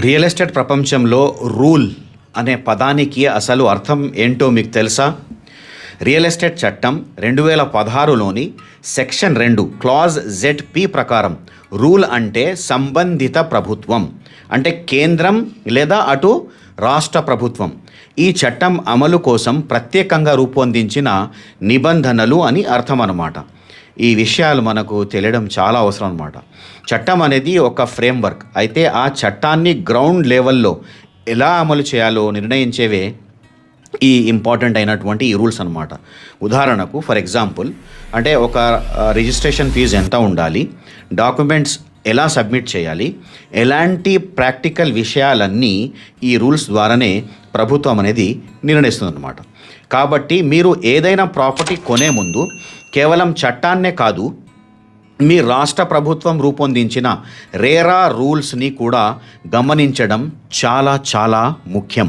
Real estate ప్రపంచంలో rule అనే పదానికి అసలు అర్థం ఏంటో మీకు తెలుసా? రియల్ ఎస్టేట్ చట్టం 2016లోని సెక్షన్ 2 క్లాజ్ ZP ప్రకారం రూల్ అంటే సంబంధిత ప్రభుత్వం, అంటే కేంద్రం లేదా అటు రాష్ట్ర ప్రభుత్వం ఈ చట్టం అమలు కోసం ప్రత్యేకంగా రూపొందించిన నిబంధనలు అని అర్థం అన్నమాట. ఈ విషయాలు మనకు తెలియడం చాలా అవసరం అన్నమాట. చట్టం అనేది ఒక ఫ్రేమ్వర్క్, అయితే ఆ చట్టాన్ని గ్రౌండ్ లెవెల్లో ఎలా అమలు చేయాలో నిర్ణయించేవే ఈ ఇంపార్టెంట్ అయినటువంటి ఈ రూల్స్ అన్నమాట. ఉదాహరణకు ఫర్ ఎగ్జాంపుల్ అంటే ఒక రిజిస్ట్రేషన్ ఫీజు ఎంత ఉండాలి, డాక్యుమెంట్స్ ఎలా సబ్మిట్ చేయాలి, ఎలాంటి ప్రాక్టికల్ విషయాలన్నీ ఈ రూల్స్ ద్వారానే ప్రభుత్వం అనేది నిర్ణయిస్తుందన్నమాట. కాబట్టి మీరు ఏదైనా ప్రాపర్టీ కొనే ముందు కేవలం చట్టాన్నే కాదు, మీ రాష్ట్ర ప్రభుత్వం రూపొందించిన రేరా రూల్స్ని కూడా గమనించడం చాలా చాలా ముఖ్యం.